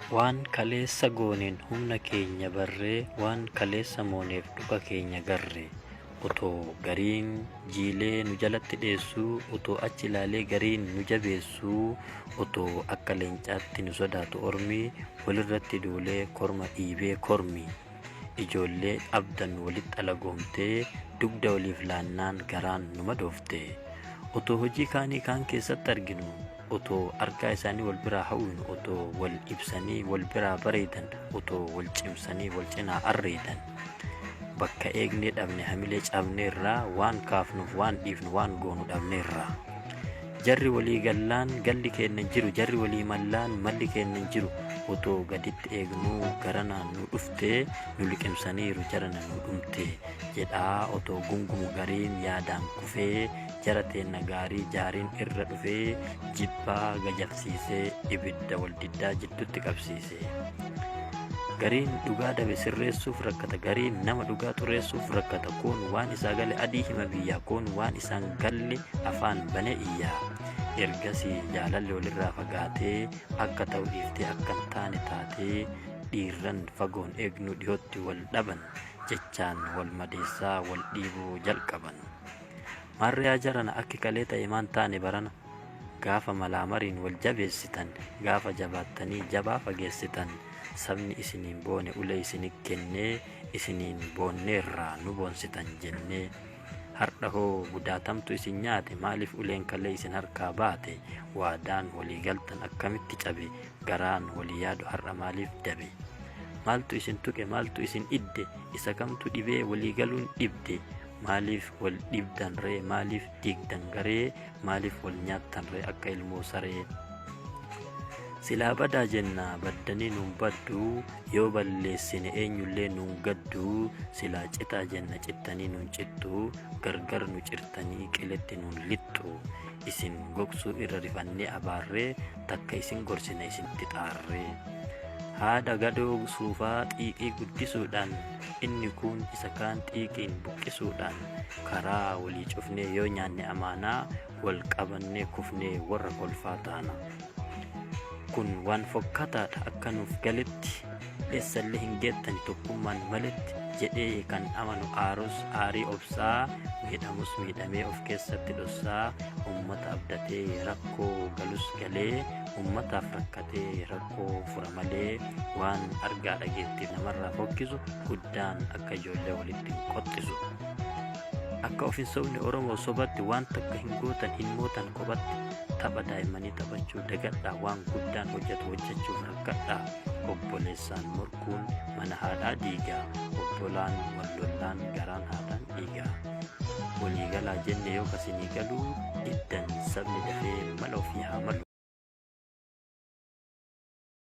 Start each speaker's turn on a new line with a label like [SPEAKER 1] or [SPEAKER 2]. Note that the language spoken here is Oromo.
[SPEAKER 1] Waan kaleessa gooneen humna keenya barree, waan kaleessa mooneef dhuka keenya garre. Otoo gariin jiilee nu jalatti dheessuu, otoo achi ilaalee gariin nu jabeessuu, otoo akka leencaatti nu sodaatu ormi, walirratti duulee korma dhiibee kormi. Ijoollee abdan walitti alagoomtee, dugda waliif laannaan garaan nu madoofte. Otoo hojii kaanii kaan keessatti arginu, otoo argaa isaanii wal biraa hawwinu, otoo wal ibsanii wal biraa bareedan, otoo wal cimsanii wal cinaa arreedan. Bakka eegnee dhabne hamilee cabneerraa, waan kaafnuuf waan dhiifnu waan goonu dhabneerraa. Jarri walii gallaan galli keenya jiru, jarri walii mallaan malli keenya jiru. Otoo gaditti eegnuu garanaan nu dhuftee, nu liqimsaniiru jarana nu dhumte jedhaa otoo gungumu gariin yaadaan kufee, jara teenna gaarii jaariin irra dhufee, jibbaa gajabsiisee ibidda wal diddaa jidduutti qabsiise. Gariin dhugaa dabe sirreessuuf rakkata, gariin nama dhugaa xureessuuf rakkata. Kun waan isaa gale adii hima biyyaa, kun waan isaan galle afaan bane iyyaa. Ergasii jaalalli walirraa fagaatee, akka ta'u dhiiftee akka hin taane taatee, dhiirran fagoon eegnu dhiyootti wal dhaban, jechaan wal madeessaa wal dhiibuu jalqaban. Maarriyaa jarana akki kalee ta'e maan taane barana. Gaafa malaamariin wal jabeessitan, gaafa jabaattanii jabaa fageessitan, sabni isiniin boone ulee isinii kennee, isiniin boonneerraa nu boonsitan jennee. Har'a hoo gudaatamtu isin nyaate, maaliif uleen kalee isin harkaa baate? Waadaan walii galtan akkamitti cabe, garaan walii yaadu har'a maaliif dabe? Maaltu isin tuqe, maaltu isin idde, isa kamtu dhibee walii galuun dhibde? Maaliif wal dhibdan ree, maaliif diigdan garee, maaliif wal nyaattan ree akka ilmoo saree? Silaa badaa jenna baddanii nuun badduu, yoo balleessine eenyullee nuun gadduu. Silaa citaa jenna cittanii nuun cittuu, gargar nu cirtanii qiletti nuun lixxu. Isin gogsuu irra rifannee abaarree, takka isin gorsine isinitti xaarree. Haadha gadoo suufaa xiiqii guddisuudhaan, inni kun isa kaan xiiqiin buqqisuudhaan, karaa walii cufnee yoo nyaanne amaanaa, wal qabannee kufnee warra kolfaa taana. Kun waan fokkataadha akka nuuf galetti, eessallee hin geettani tokkummaan maletti, jedhee kan amanu aarus aarii obsaa, miidhamus miidhamee of keessatti dhossaa. Ummata abdatee rakkoo galus galee, ummataaf rakkatee rakkoo fura malee. Waan argaa dhageettiif namarraa fokkisu, guddaan akka ijoollee walitti hin qoxxisu. Akka of hin sobne Oromoo sobatti, waan takka hin gootan hin mootan kophatti. Tapha daa'immanii taphachuu dagadhaa, waan guddaan hojjetu hojjechuuf rakkadhaa. Obboleessaan morkuun mana haadhaa diigaa, obbolaan wallollaan garaan haadhaan dhiigaa. Waliigalaa jenne yoo kasinii galuu, diddan sabni dafee mala ofii haa malu.